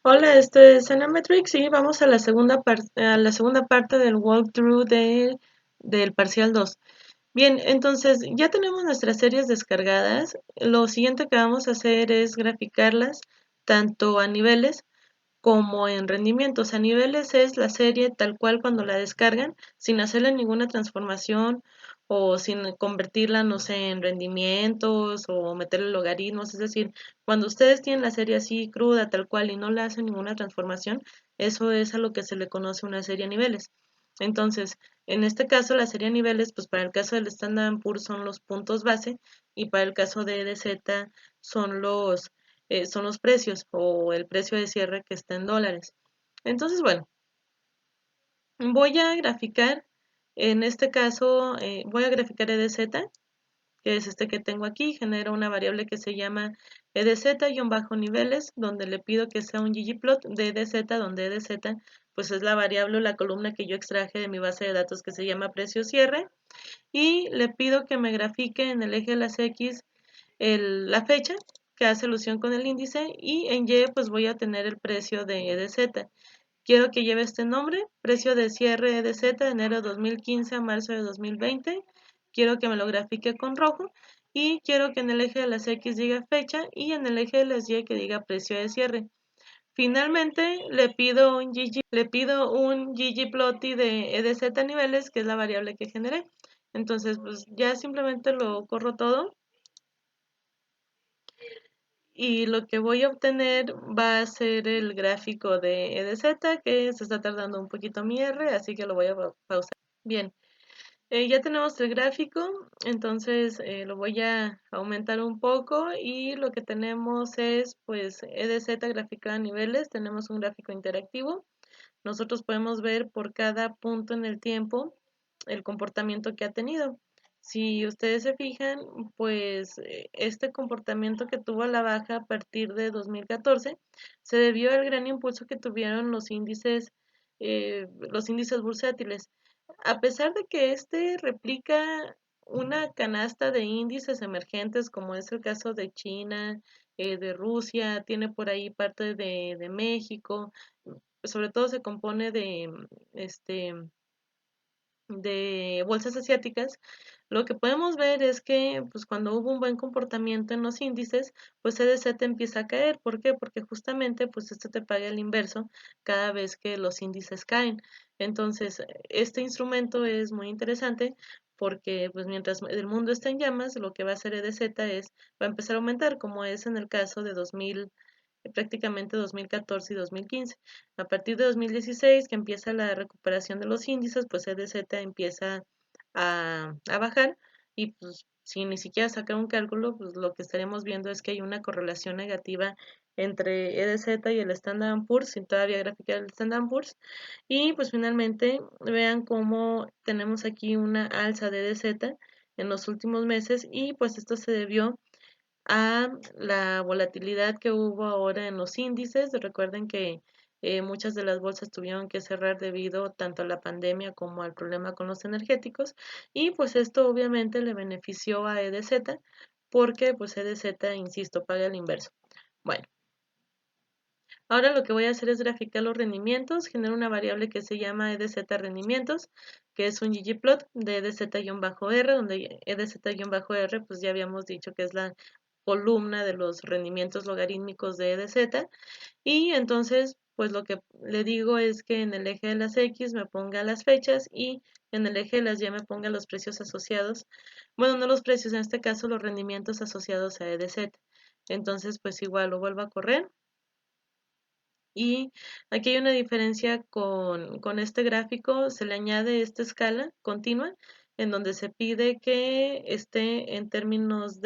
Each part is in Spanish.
Hola, este es Metrics y vamos a la segunda parte del walkthrough del parcial 2. Bien, entonces ya tenemos nuestras series descargadas. Lo siguiente que vamos a hacer es graficarlas tanto a niveles como en rendimientos. A niveles es la serie tal cual cuando la descargan, sin hacerle ninguna transformación o sin convertirla, no sé, en rendimientos o meterle logaritmos. Es decir, cuando ustedes tienen la serie así cruda, tal cual, y no le hacen ninguna transformación, eso es a lo que se le conoce una serie a niveles. Entonces, en este caso, la serie a niveles, pues para el caso del Standard Poor's son los puntos base y para el caso de EDZ son los precios o el precio de cierre que está en dólares. Entonces, bueno, voy a graficar, en este caso, voy a graficar EDZ, que es este que tengo aquí, genera una variable que se llama EDZ-niveles, donde le pido que sea un ggplot de EDZ, donde EDZ pues es la variable o la columna que yo extraje de mi base de datos que se llama precio cierre, y le pido que me grafique en el eje de las X la fecha que hace alusión con el índice y en Y pues voy a tener el precio de EDZ. Quiero que lleve este nombre, precio de cierre EDZ de enero de 2015 a marzo de 2020. Quiero que me lo grafique con rojo y quiero que en el eje de las X diga fecha y en el eje de las Y que diga precio de cierre. Finalmente le pido un ggplotty de EDZ niveles, que es la variable que generé. Entonces, pues ya simplemente lo corro todo y lo que voy a obtener va a ser el gráfico de EDZ, que se está tardando un poquito mi R, así que lo voy a pausar. Bien, ya tenemos el gráfico, entonces lo voy a aumentar un poco y lo que tenemos es pues EDZ graficado a niveles, tenemos un gráfico interactivo. Nosotros podemos ver por cada punto en el tiempo el comportamiento que ha tenido. Si ustedes se fijan, pues este comportamiento que tuvo a la baja a partir de 2014 se debió al gran impulso que tuvieron los índices bursátiles. A pesar de que este replica una canasta de índices emergentes, como es el caso de China, de Rusia, tiene por ahí parte de México, sobre todo se compone de bolsas asiáticas. Lo que podemos ver es que pues cuando hubo un buen comportamiento en los índices, pues EDZ empieza a caer. ¿Por qué? Porque justamente pues esto te paga el inverso cada vez que los índices caen. Entonces, este instrumento es muy interesante porque pues mientras el mundo está en llamas, lo que va a hacer EDZ va a empezar a aumentar, como es en el caso de prácticamente 2014 y 2015. A partir de 2016, que empieza la recuperación de los índices, pues EDZ empieza a bajar y pues sin ni siquiera sacar un cálculo, pues lo que estaremos viendo es que hay una correlación negativa entre EDZ y el Standard Poor's, sin todavía graficar el Standard Poor's. Y pues finalmente vean cómo tenemos aquí una alza de EDZ en los últimos meses y pues esto se debió a la volatilidad que hubo ahora en los índices. Recuerden que muchas de las bolsas tuvieron que cerrar debido tanto a la pandemia como al problema con los energéticos y pues esto obviamente le benefició a EDZ porque pues EDZ, insisto, paga el inverso. Bueno, ahora lo que voy a hacer es graficar los rendimientos, genero una variable que se llama EDZ rendimientos, que es un ggplot de EDZ-R, donde EDZ-R pues ya habíamos dicho que es la columna de los rendimientos logarítmicos de EDZ, y entonces pues lo que le digo es que en el eje de las X me ponga las fechas y en el eje de las Y me ponga los precios asociados, bueno, no los precios, en este caso los rendimientos asociados a EDZ. Entonces pues igual lo vuelvo a correr. Y aquí hay una diferencia con este gráfico, se le añade esta escala continua en donde se pide que esté en términos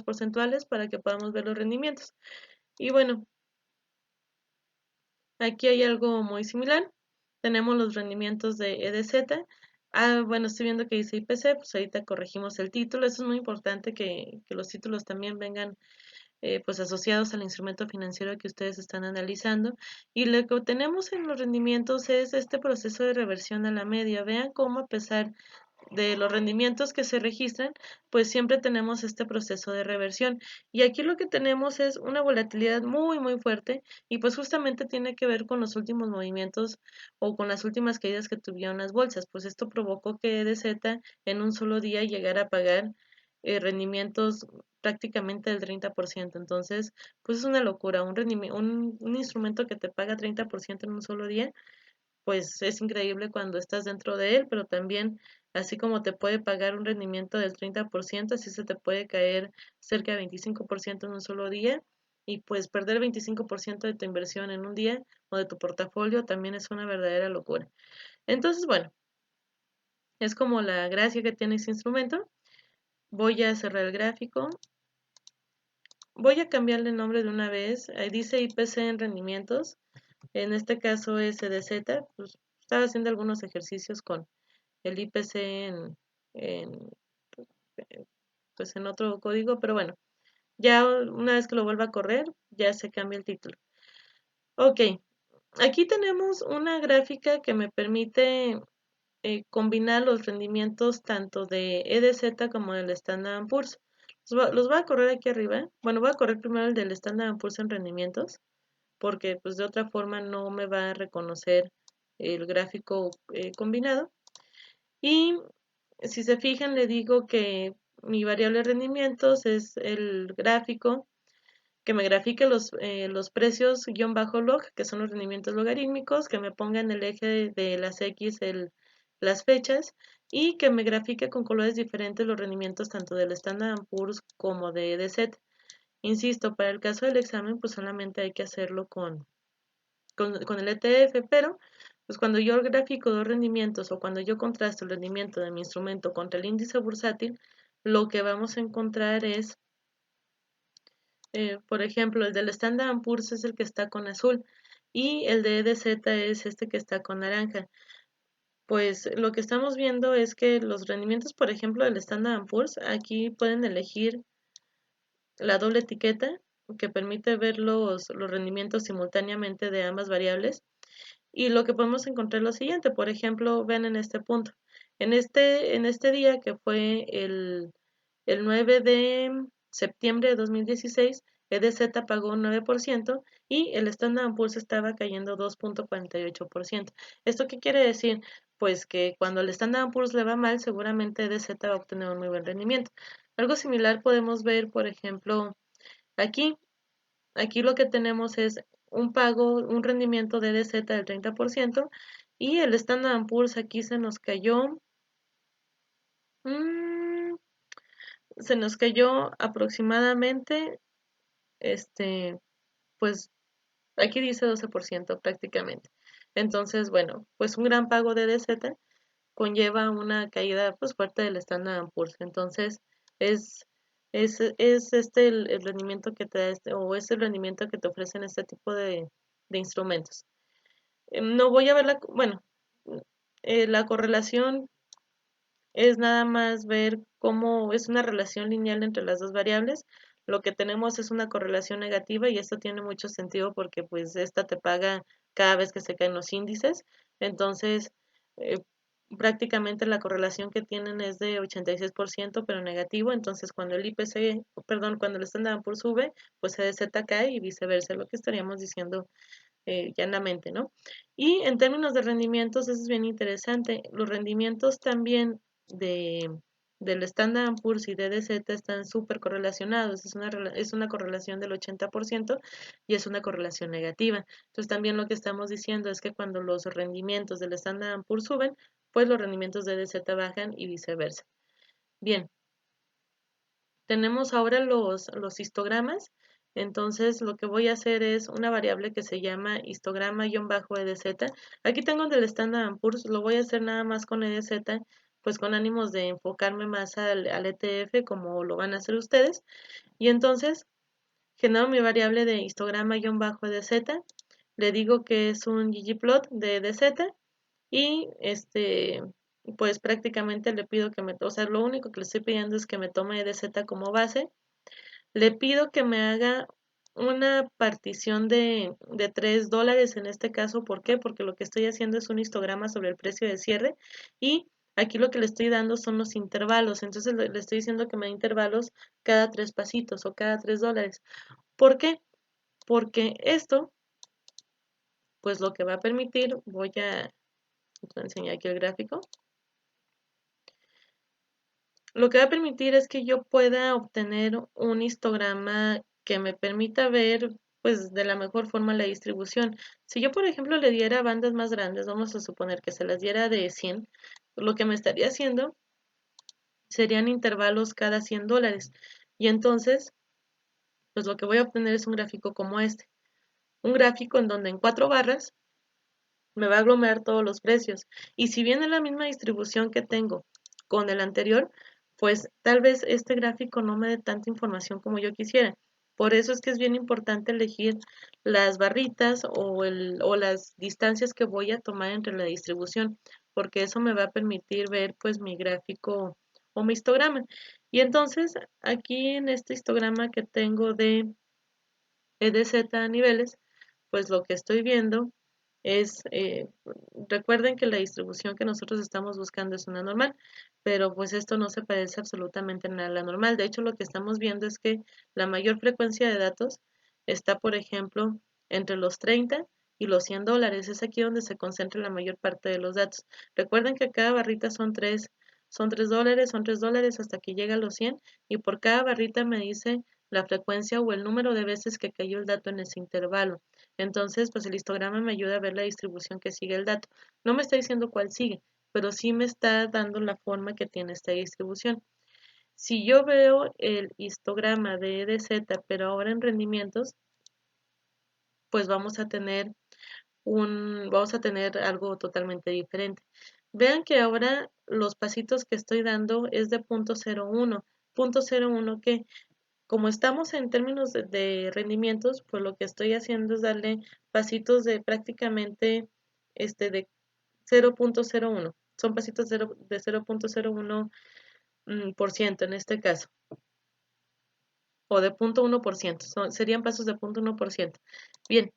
porcentuales para que podamos ver los rendimientos. Y bueno, aquí hay algo muy similar. Tenemos los rendimientos de EDZ. Bueno, estoy viendo que dice IPC, pues ahorita corregimos el título. Eso es muy importante que los títulos también vengan pues asociados al instrumento financiero que ustedes están analizando. Y lo que obtenemos en los rendimientos es este proceso de reversión a la media. Vean cómo a pesar de los rendimientos que se registran, pues siempre tenemos este proceso de reversión. Y aquí lo que tenemos es una volatilidad muy fuerte y pues justamente tiene que ver con los últimos movimientos o con las últimas caídas que tuvieron las bolsas. Pues esto provocó que EDZ en un solo día llegara a pagar rendimientos prácticamente del 30%. Entonces, pues es una locura. Un instrumento que te paga 30% en un solo día, pues es increíble cuando estás dentro de él, pero también así como te puede pagar un rendimiento del 30%, así se te puede caer cerca de 25% en un solo día. Y pues perder 25% de tu inversión en un día o de tu portafolio también es una verdadera locura. Entonces, bueno, es como la gracia que tiene este instrumento. Voy a cerrar el gráfico. Voy a cambiarle el nombre de una vez. Ahí dice IPC en rendimientos. En este caso es EDZ. Pues estaba haciendo algunos ejercicios con el IPC en, pues en otro código, pero bueno, ya una vez que lo vuelva a correr, ya se cambia el título. Ok, aquí tenemos una gráfica que me permite combinar los rendimientos tanto de EDZ como del Standard Poor's. Los voy a correr aquí arriba. Bueno, voy a correr primero el del Standard Poor's en rendimientos, porque pues de otra forma no me va a reconocer el gráfico combinado. Y si se fijan, le digo que mi variable de rendimientos es el gráfico que me grafique los precios guión bajo log, que son los rendimientos logarítmicos, que me ponga en el eje de las X las fechas y que me grafique con colores diferentes los rendimientos tanto del Standard Poor's como de EDZ. Insisto, para el caso del examen, pues solamente hay que hacerlo con el ETF, pero pues cuando yo grafico dos rendimientos o cuando yo contrasto el rendimiento de mi instrumento contra el índice bursátil, lo que vamos a encontrar es, por ejemplo, el del Standard Poor's es el que está con azul y el de EDZ es este que está con naranja. Pues lo que estamos viendo es que los rendimientos, por ejemplo, del Standard Poor's, aquí pueden elegir la doble etiqueta que permite ver los rendimientos simultáneamente de ambas variables. Y lo que podemos encontrar es lo siguiente, por ejemplo, ven en este punto. En este día que fue el 9 de septiembre de 2016, EDZ pagó un 9% y el Standard Poor's estaba cayendo 2.48%. ¿Esto qué quiere decir? Pues que cuando el Standard Poor's le va mal, seguramente EDZ va a obtener un muy buen rendimiento. Algo similar podemos ver, por ejemplo, aquí. Aquí lo que tenemos es un pago, un rendimiento de EDZ del 30% y el Standard Poor's aquí mmm, se nos cayó aproximadamente, pues aquí dice 12% prácticamente. Entonces, bueno, pues un gran pago de EDZ conlleva una caída pues fuerte del Standard Poor's. Entonces, es, es este el rendimiento que te da o es el rendimiento que te ofrecen este tipo de instrumentos. No voy a ver bueno, la correlación es nada más ver cómo es una relación lineal entre las dos variables. Lo que tenemos es una correlación negativa y esto tiene mucho sentido porque pues esta te paga cada vez que se caen los índices. Entonces, eh, prácticamente la correlación que tienen es de 86%, pero negativo. Entonces, cuando el IPC, perdón, cuando el Standard Poor's sube, pues se Z cae y viceversa, lo que estaríamos diciendo llanamente, ¿no? Y en términos de rendimientos, eso es bien interesante. Los rendimientos también del Standard Poor's y de DZ están súper correlacionados. Es una correlación del 80% y es una correlación negativa. Entonces, también lo que estamos diciendo es que cuando los rendimientos del Standard Poor's suben, pues los rendimientos de DZ bajan y viceversa. Bien, tenemos ahora los histogramas. Entonces lo que voy a hacer es una variable que se llama histograma-edz. Aquí tengo el del Standard Poor's, lo voy a hacer nada más con EDZ, pues con ánimos de enfocarme más al ETF como lo van a hacer ustedes. Y entonces genero mi variable de histograma-edz, le digo que es un ggplot de EDZ y pues prácticamente le pido o sea, lo único que le estoy pidiendo es que me tome EDZ como base. Le pido que me haga una partición de $3 en este caso. ¿Por qué? Porque lo que estoy haciendo es un histograma sobre el precio de cierre y Aquí lo que le estoy dando son los intervalos, entonces le estoy diciendo que me da intervalos cada 3 pasitos o cada $3. ¿Por qué? Porque esto, pues lo que va a permitir, voy a enseñar aquí el gráfico, lo que va a permitir es que yo pueda obtener un histograma que me permita ver pues de la mejor forma la distribución. Si yo, por ejemplo, le diera bandas más grandes, vamos a suponer que se las diera de 100, lo que me estaría haciendo serían intervalos cada $100. Y entonces, pues lo que voy a obtener es un gráfico como este. Un gráfico en donde en 4 barras me va a aglomerar todos los precios. Y si viene la misma distribución que tengo con el anterior, pues tal vez este gráfico no me dé tanta información como yo quisiera. Por eso es que es bien importante elegir las barritas o las distancias que voy a tomar entre la distribución, porque eso me va a permitir ver pues mi gráfico o mi histograma. Y entonces aquí en este histograma que tengo de EDZ a niveles, pues lo que estoy viendo es, recuerden que la distribución que nosotros estamos buscando es una normal, pero pues esto no se parece absolutamente nada a la normal. De hecho, lo que estamos viendo es que la mayor frecuencia de datos está, por ejemplo, entre los 30 y los $100. Es aquí donde se concentra la mayor parte de los datos. Recuerden que cada barrita son tres dólares hasta que llega a los 100 y por cada barrita me dice la frecuencia o el número de veces que cayó el dato en ese intervalo. Entonces, pues el histograma me ayuda a ver la distribución que sigue el dato. No me está diciendo cuál sigue, pero sí me está dando la forma que tiene esta distribución. Si yo veo el histograma de EDZ, pero ahora en rendimientos, pues vamos a tener algo totalmente diferente. Vean que ahora los pasitos que estoy dando es de .01. .01 que como estamos en términos de rendimientos, pues lo que estoy haciendo es darle pasitos de prácticamente de 0.01. Son pasitos de 0.01 por ciento en este caso, o de 0.1%. Serían pasos de 0.1%. Bien,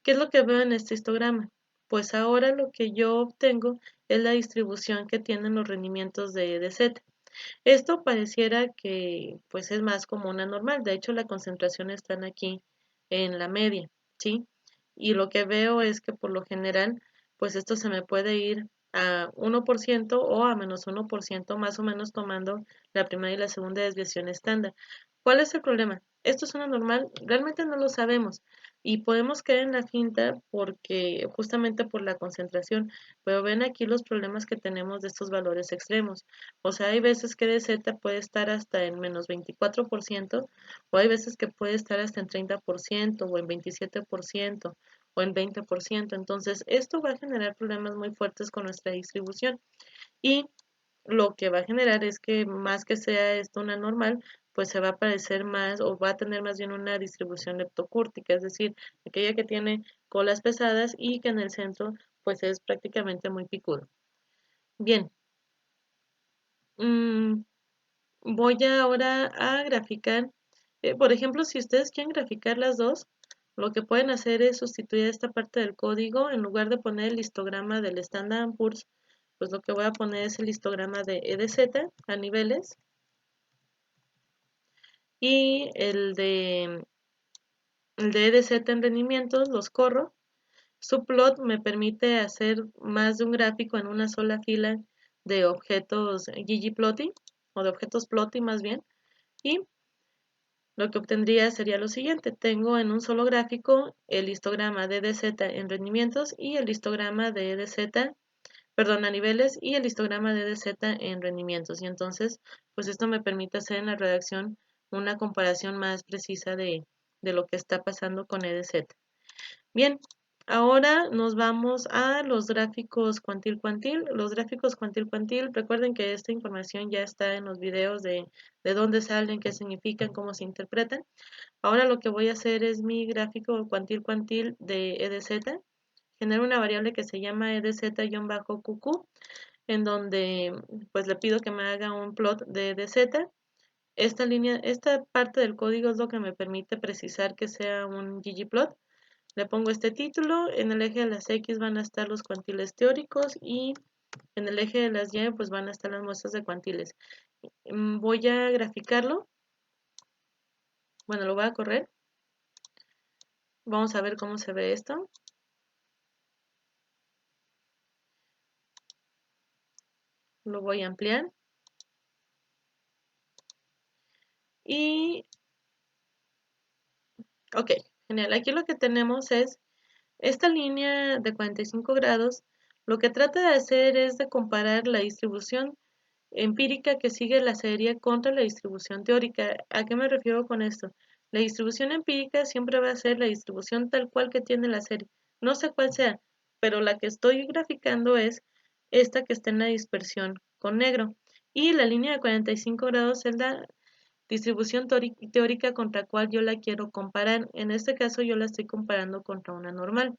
¿qué es lo que veo en este histograma? Pues ahora lo que yo obtengo es la distribución que tienen los rendimientos de Z. Esto pareciera que pues es más como una normal, de hecho la concentración están aquí en la media, ¿sí? Y lo que veo es que por lo general pues esto se me puede ir a 1% o a -1% más o menos tomando la primera y la segunda desviación estándar. ¿Cuál es el problema? Esto es una normal, realmente no lo sabemos y podemos caer en la finta porque justamente por la concentración, pero ven aquí los problemas que tenemos de estos valores extremos. O sea, hay veces que DZ puede estar hasta en -24%, o hay veces que puede estar hasta en 30%, o en 27%, o en 20%. Entonces, esto va a generar problemas muy fuertes con nuestra distribución. Y lo que va a generar es que más que sea esto una normal, pues se va a parecer más o va a tener más bien una distribución leptocúrtica, es decir, aquella que tiene colas pesadas y que en el centro pues es prácticamente muy picudo. Bien, mm, voy ahora a graficar, por ejemplo, si ustedes quieren graficar las dos, lo que pueden hacer es sustituir esta parte del código, en lugar de poner el histograma del Standard & Poor's, pues lo que voy a poner es el histograma de EDZ a niveles y el de EDZ en rendimientos, los corro. Subplot me permite hacer más de un gráfico en una sola fila de objetos ggplotting o de objetos plotting más bien, y lo que obtendría sería lo siguiente. Tengo en un solo gráfico el histograma de EDZ en rendimientos y el histograma de EDZ, perdón, a niveles y el histograma de EDZ en rendimientos. Y entonces, pues esto me permite hacer en la redacción una comparación más precisa de lo que está pasando con EDZ. Bien, ahora nos vamos a los gráficos cuantil-cuantil. Los gráficos cuantil-cuantil, recuerden que esta información ya está en los videos de dónde salen, qué significan, cómo se interpretan. Ahora lo que voy a hacer es mi gráfico cuantil-cuantil de EDZ. Genero una variable que se llama EDZ-QQ, en donde pues le pido que me haga un plot de EDZ. Esta parte del código es lo que me permite precisar que sea un ggplot. Le pongo este título, en el eje de las X van a estar los cuantiles teóricos y En el eje de las Y pues van a estar las muestras de cuantiles. Voy a graficarlo. Bueno, lo voy a correr. Vamos a ver cómo se ve esto. Lo voy a ampliar. Y, ok, genial. Aquí lo que tenemos es esta línea de 45 grados. Lo que trata de hacer es de comparar la distribución empírica que sigue la serie contra la distribución teórica. ¿A qué me refiero con esto? La distribución empírica siempre va a ser la distribución tal cual que tiene la serie. No sé cuál sea, pero la que estoy graficando es esta que está en la dispersión con negro. Y la línea de 45 grados es la distribución teórica contra cual yo la quiero comparar. En este caso yo la estoy comparando contra una normal.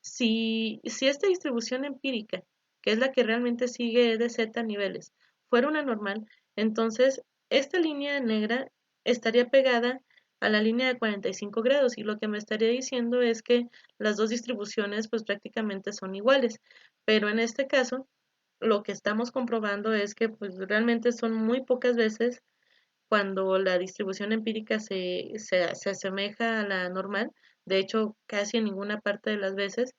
Si esta distribución empírica, que es la que realmente sigue E de Z a niveles, fuera una normal, entonces esta línea negra estaría pegada a la línea de 45 grados y lo que me estaría diciendo es que las dos distribuciones pues prácticamente son iguales, pero en este caso lo que estamos comprobando es que pues realmente son muy pocas veces cuando la distribución empírica se asemeja a la normal, de hecho casi en ninguna parte de las veces,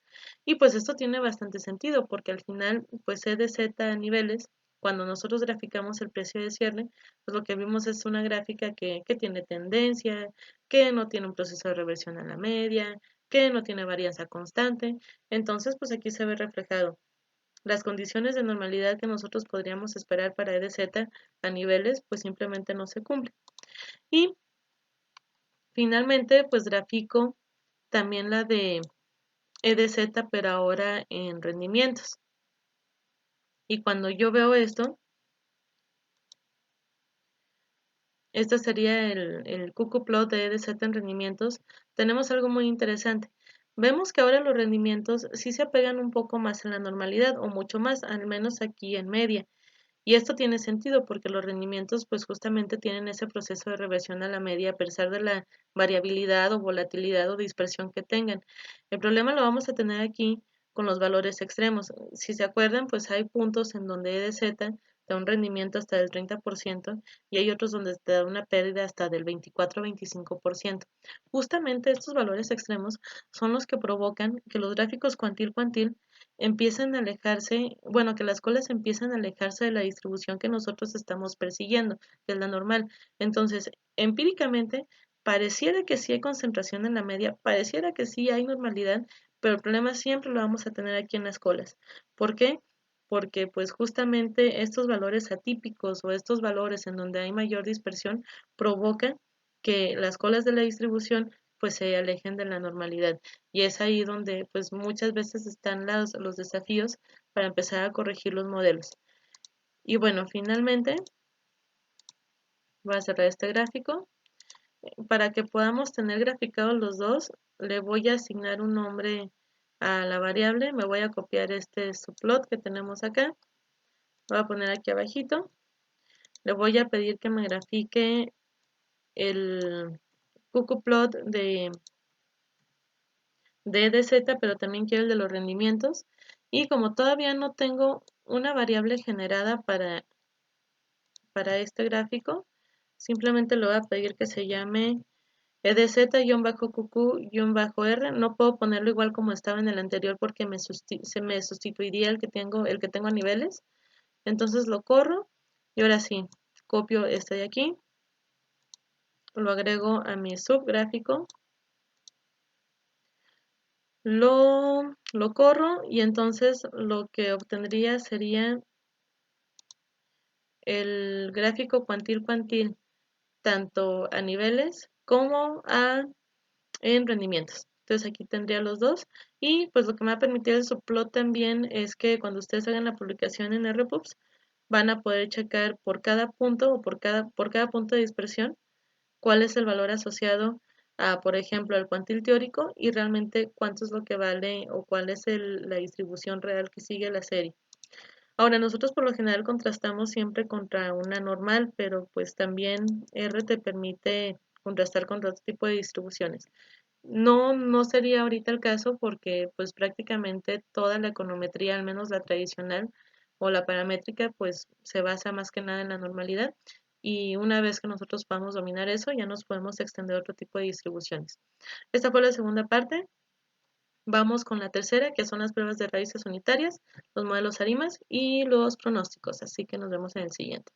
y pues esto tiene bastante sentido porque al final pues E de Z a niveles, cuando nosotros graficamos el precio de cierre, pues lo que vimos es una gráfica que tiene tendencia, que no tiene un proceso de reversión a la media, que no tiene varianza constante, entonces pues aquí se ve reflejado las condiciones de normalidad que nosotros podríamos esperar para E de Z a niveles, pues simplemente no se cumplen. Y finalmente, pues grafico también la de E de Z, pero ahora en rendimientos. Y cuando yo veo esto, este sería el cuckoo-plot de E de Z en rendimientos, tenemos algo muy interesante. Vemos que ahora los rendimientos sí se apegan un poco más a la normalidad, o mucho más, al menos aquí en media. Y esto tiene sentido porque los rendimientos pues justamente tienen ese proceso de reversión a la media a pesar de la variabilidad o volatilidad o dispersión que tengan. El problema lo vamos a tener aquí con los valores extremos. Si se acuerdan, pues hay puntos en donde E de Z da un rendimiento hasta del 30% y hay otros donde te da una pérdida hasta del 24-25%. Justamente estos valores extremos son los que provocan que los gráficos cuantil-cuantil empiezan a alejarse, bueno, que las colas empiezan a alejarse de la distribución que nosotros estamos persiguiendo, que es la normal. Entonces, empíricamente, pareciera que sí hay concentración en la media, pareciera que sí hay normalidad, pero el problema siempre lo vamos a tener aquí en las colas. ¿Por qué? Porque pues justamente estos valores atípicos o estos valores en donde hay mayor dispersión provocan que las colas de la distribución pues se alejen de la normalidad. Y es ahí donde pues muchas veces están los desafíos para empezar a corregir los modelos. Y bueno, finalmente voy a cerrar este gráfico. Para que podamos tener graficados los dos, le voy a asignar un nombre a la variable. Me voy a copiar este subplot que tenemos acá. Voy a poner aquí abajito. Le voy a pedir que me grafique el cuckoo-plot de DZ, pero también quiero el de los rendimientos. Y como todavía no tengo una variable generada para este gráfico, simplemente le voy a pedir que se llame edz-qq-r. No puedo ponerlo igual como estaba en el anterior porque se me sustituiría el que tengo a niveles. Entonces lo corro y ahora sí, copio este de aquí, lo agrego a mi subgráfico, lo corro y entonces lo que obtendría sería el gráfico cuantil-cuantil, tanto a niveles como en rendimientos. Entonces aquí tendría los dos. Y pues lo que me va a permitir el subplot también es que cuando ustedes hagan la publicación en RPUBs, van a poder checar por cada punto o por cada punto de dispersión cuál es el valor asociado a, por ejemplo, el cuantil teórico y realmente cuánto es lo que vale o cuál es la distribución real que sigue la serie. Ahora, nosotros por lo general contrastamos siempre contra una normal, pero pues también R te permite contrastar contra otro tipo de distribuciones. No sería ahorita el caso porque pues prácticamente toda la econometría, al menos la tradicional, o la paramétrica pues se basa más que nada en la normalidad y una vez que nosotros podamos dominar eso ya nos podemos extender a otro tipo de distribuciones. Esta fue la segunda parte. Vamos con la tercera, que son las pruebas de raíces unitarias, los modelos ARIMAS y los pronósticos. Así que nos vemos en el siguiente.